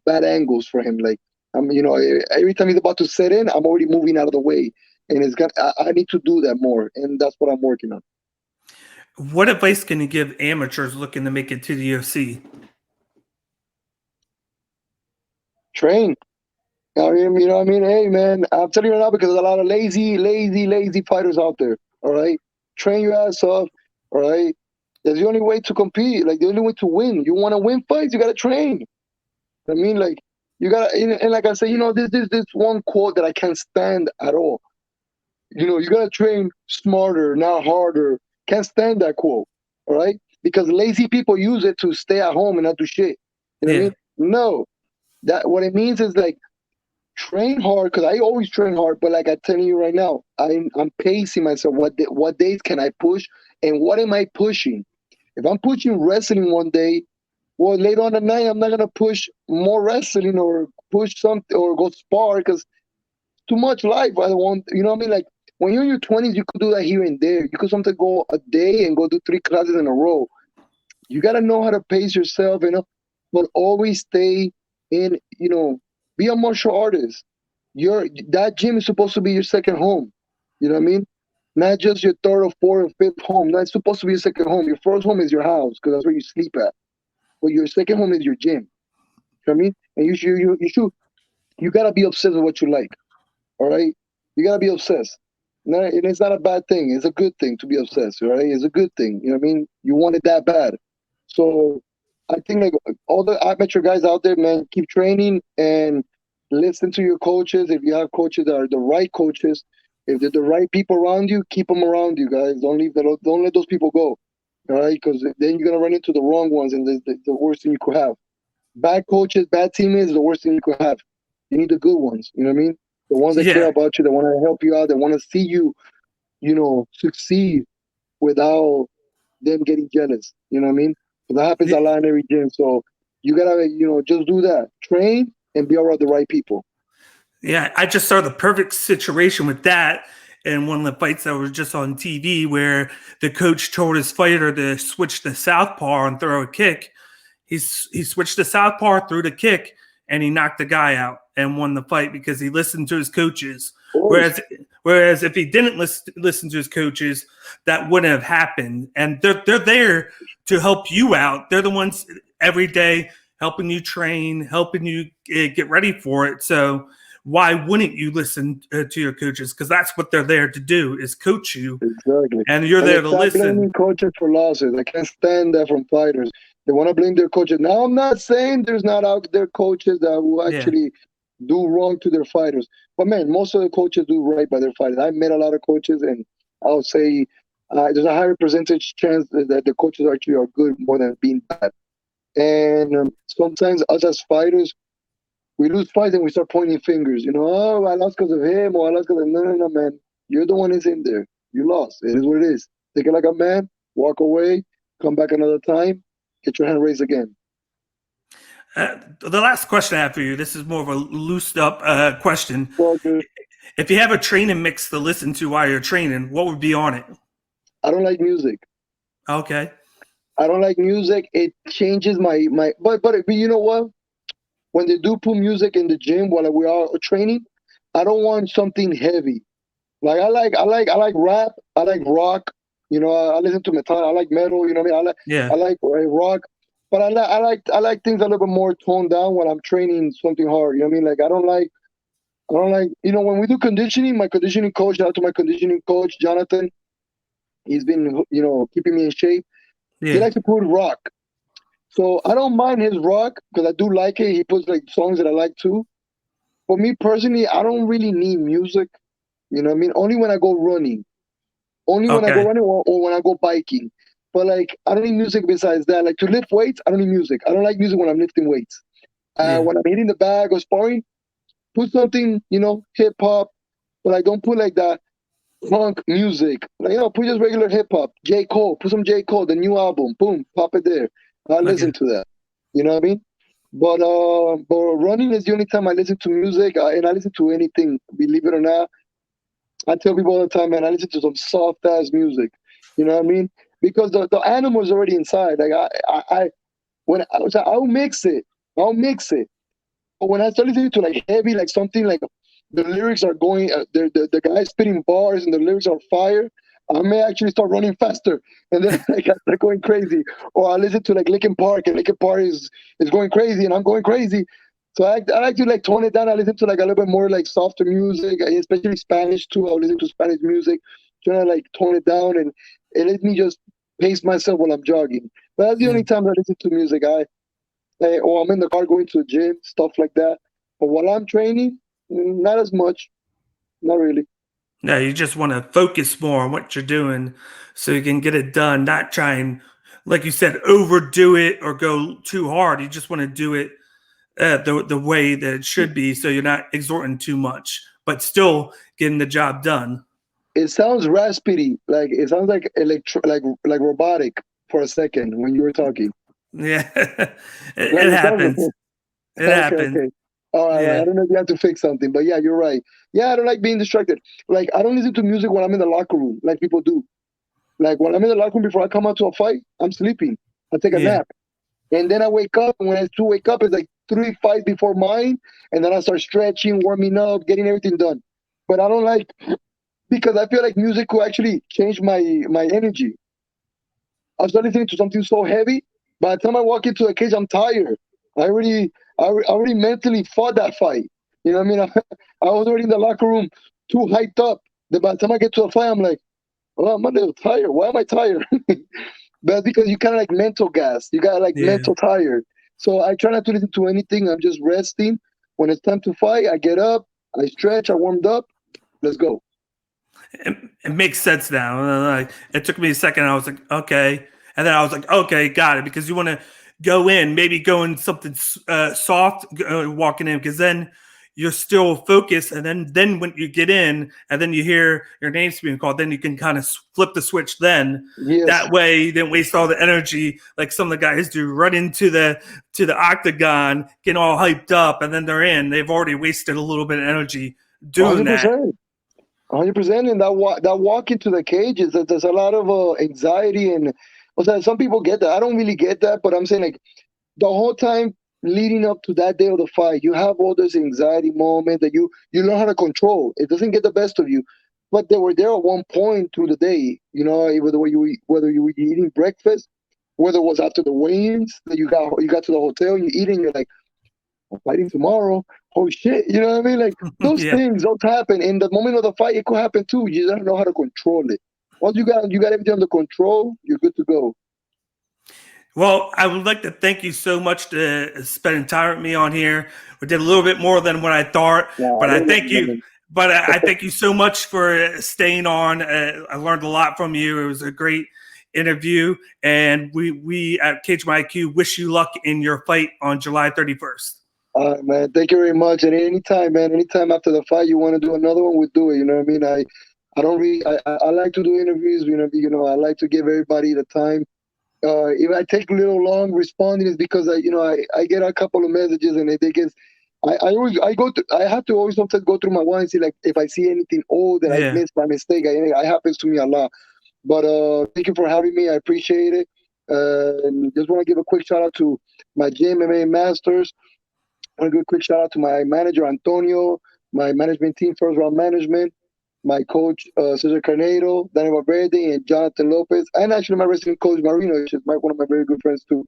bad angles for him. Like every time he's about to set in, I'm already moving out of the way, and I need to do that more, and that's what I'm working on. what advice can you give amateurs looking to make it to the UFC? Train. You know what I mean? Hey, man, I'm telling you right now because there's a lot of lazy fighters out there. All right, train your ass off. All right, that's the only way to compete. Like the only way to win. You want to win fights, you gotta train. I mean, like you gotta, and like I say, this one quote that I can't stand at all. You gotta train smarter, not harder. Can't stand that quote. All right, because lazy people use it to stay at home and not do shit. You know what I Yeah, mean? No, that what it means is like train hard, because I always train hard. But like I'm telling you right now, I'm pacing myself. What days can I push, and what am I pushing? If I'm pushing wrestling one day, well, later on the night I'm not gonna push more wrestling or push something or go spar because too much life. I don't want, you know what I mean? Like when you're in your 20s, you could do that here and there. You could sometimes go a day and go do 3 classes in a row. You gotta know how to pace yourself, but always stay in, Be a martial artist. That gym is supposed to be your second home. You know what I mean? Not just your third or fourth or fifth home. That's supposed to be your second home. Your first home is your house because that's where you sleep at. But your second home is your gym. You know what I mean? And you gotta be obsessed with what you like. All right, you gotta be obsessed. No, and it's not a bad thing. It's a good thing to be obsessed. All right, it's a good thing. You know what I mean? You want it that bad. So I think like all the amateur guys out there, man, keep training and listen to your coaches. If you have coaches that are the right coaches, if they're the right people around you, keep them around you, guys. Don't let those people go. All right, because then you're gonna run into the wrong ones, and the worst thing you could have. Bad coaches, bad teammates is the worst thing you could have. You need the good ones. You know what I mean? The ones that care Yeah. about you, that want to help you out, that want to see you, succeed without them getting jealous. You know what I mean? So that happens a lot in every gym. So you gotta, just do that. Train and be around the right people. Yeah, I just saw the perfect situation with that in one of the fights that was just on TV where the coach told his fighter to switch to southpaw and throw a kick. He switched to southpaw, threw the kick, and he knocked the guy out and won the fight because he listened to his coaches. Whereas if he didn't listen to his coaches, that wouldn't have happened. And they're there to help you out. They're the ones every day helping you train, helping you get ready for it. So why wouldn't you listen to your coaches? Because that's what they're there to do, is coach you. Exactly. And you're there to stop listen. blaming coaches for losses. I can't stand that from fighters. They want to blame their coaches. Now, I'm not saying there's not out there coaches that will actually do wrong to their fighters. But, man, most of the coaches do right by their fighters. I've met a lot of coaches, and I would say there's a higher percentage chance that the coaches actually are good more than being bad. And sometimes us as fighters, we lose fights and we start pointing fingers. Oh, I lost because of him, or I lost because of... No, man. You're the one who's in there. You lost. It is what it is. Take it like a man, walk away, come back another time, get your hand raised again. The last question I have for you, this is more of a loosed up question. Well, dude, if you have a training mix to listen to while you're training, what would be on it? I don't like music. Okay. I don't like music. It changes my but you know what? When they do put music in the gym while we are training, I don't want something heavy. Like I like rap. I like rock. I listen to metal. I like metal. You know what I mean? I like rock. But I like things a little bit more toned down when I'm training something hard. You know what I mean? Like I don't like. When we do conditioning, my conditioning coach, shout out to my conditioning coach, Jonathan. He's been, keeping me in shape. He likes to put rock. So I don't mind his rock because I do like it. He puts like songs that I like too. For me personally, I don't really need music. You know what I mean? Only when I go running. Only when I go running or when I go biking. But like, I don't need music besides that. Like to lift weights, I don't need music. I don't like music when I'm lifting weights. When I'm hitting the bag or sparring, put something, hip hop. But I don't put like that funk music. Like, put just regular hip hop. J. Cole, put some J. Cole, the new album. Boom, pop it there. I listen to that. You know what I mean? But running is the only time I listen to music, and I listen to anything, believe it or not. I tell people all the time, man, I listen to some soft ass music. You know what I mean? Because the animal is already inside. Like I'll mix it. But when I start listening to like heavy, like something like the lyrics are going, the guy's spitting bars and the lyrics are fire, I may actually start running faster, and then like, I start going crazy. Or I listen to like Linkin Park, and Linkin Park is going crazy, and I'm going crazy. So I like to like tone it down. I listen to like a little bit more like softer music, especially Spanish too. I'll listen to Spanish music, trying to like tone it down, and it lets me just pace myself while I'm jogging. But that's the only time I listen to music. Or I'm in the car going to the gym, stuff like that. But while I'm training, not as much, not really. No, you just want to focus more on what you're doing so you can get it done, not try and, like you said, overdo it or go too hard. You just want to do it the way that it should be so you're not exhorting too much, but still getting the job done. It sounds raspy, like it sounds like like robotic for a second when you were talking. Yeah, it happens. It happens. Okay. All right. I don't know if you have to fix something, but yeah, you're right. Yeah, I don't like being distracted. Like I don't listen to music when I'm in the locker room, like people do. Like when I'm in the locker room before I come out to a fight, I'm sleeping. I take a nap, and then I wake up. And when I do wake up, it's like 3 fights before mine, and then I start stretching, warming up, getting everything done. But I don't like, because I feel like music will actually change my energy. I start listening to something so heavy. By the time I walk into the cage, I'm tired. I already mentally fought that fight. You know what I mean? I was already in the locker room too hyped up. Then by the time I get to the fight, I'm like, oh, I'm a little tired. Why am I tired? But because you kind of like mental gas. You got like Yeah. mental tired. So I try not to listen to anything. I'm just resting. When it's time to fight, I get up, I stretch, I warmed up. Let's go. It makes sense now. Like, it took me a second. I was like, okay. And then I was like, okay, got it. Because you want to go in something soft, walking in, because then you're still focused. And then when you get in and then you hear your name's being called, then you can kind of flip the switch then. Yes. That way you didn't waste all the energy like some of the guys do, run into the octagon, getting all hyped up, and then they're in. They've already wasted a little bit of energy doing 100%. that. 100%. And that walk into the cage is that there's a lot of anxiety, and some people get that. I don't really get that, but I'm saying like the whole time leading up to that day of the fight, you have all this anxiety moment that you learn how to control. It doesn't get the best of you, but they were there at one point through the day. You know, whether you were eating breakfast, whether it was after the weigh-ins that you got to the hotel, you eating, you're like, I'm fighting tomorrow. Oh shit, you know what I mean? Like those Yeah. things don't happen in the moment of the fight. It could happen too. You don't know how to control it. Once you got everything under control, you're good to go. Well, I would like to thank you so much to spending time with me on here. We did a little bit more than what I thought, but I thank you. But I thank you so much for staying on. I learned a lot from you. It was a great interview, and we at Cage My IQ wish you luck in your fight on July 31st. All right, man. Thank you very much. And anytime, man. Anytime after the fight you want to do another one, we'll do it. You know what I mean? I don't really. I like to do interviews. You know, I like to give everybody the time. If I take a little long responding, is because I get a couple of messages and they get. I have to always sometimes go through my one and see like if I see anything old that I missed by mistake. It happens to me a lot. But thank you for having me. I appreciate it. And just want to give a quick shout out to my GMMA Masters. I want to give a quick shout out to my manager Antonio, my management team, First Round Management, my coach Cesar Carneiro, Danny Valverde, and Jonathan Lopez, and actually my wrestling coach Marino, which is one of my very good friends too.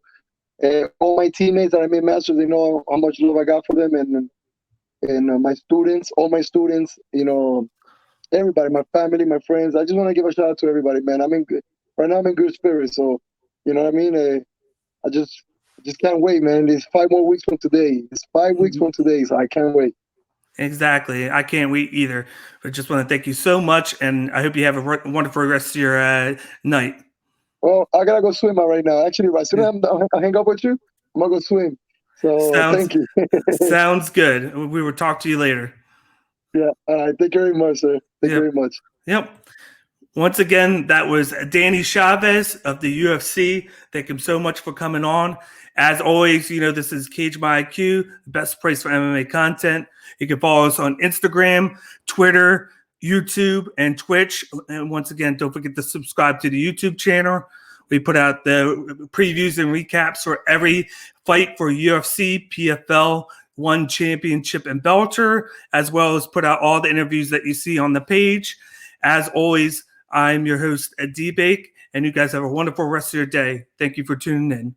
All my teammates that I made masters, they know how much love I got for them, and my students, all my students, you know, everybody, my family, my friends. I just want to give a shout out to everybody, man. Right now I'm in good spirits, so you know what I mean. I just can't wait, man. It's 5 more weeks from today. It's 5 weeks from today, so I can't wait. Exactly. I can't wait either. But just want to thank you so much, and I hope you have a wonderful rest of your night. Well, I gotta go swim right now. Actually, as soon as I hang up with you, I'm gonna go swim. So thank you. Sounds good. We will talk to you later. Yeah. All right. Thank you very much, sir. Thank you very much. Yep. Once again, that was Danny Chavez of the UFC. Thank him so much for coming on. As always, you know, this is Cage My IQ, the best place for MMA content. You can follow us on Instagram, Twitter, YouTube, and Twitch. And once again, don't forget to subscribe to the YouTube channel. We put out the previews and recaps for every fight for UFC, PFL, One Championship, and Bellator, as well as put out all the interviews that you see on the page. As always, I'm your host, D-Bake, and you guys have a wonderful rest of your day. Thank you for tuning in.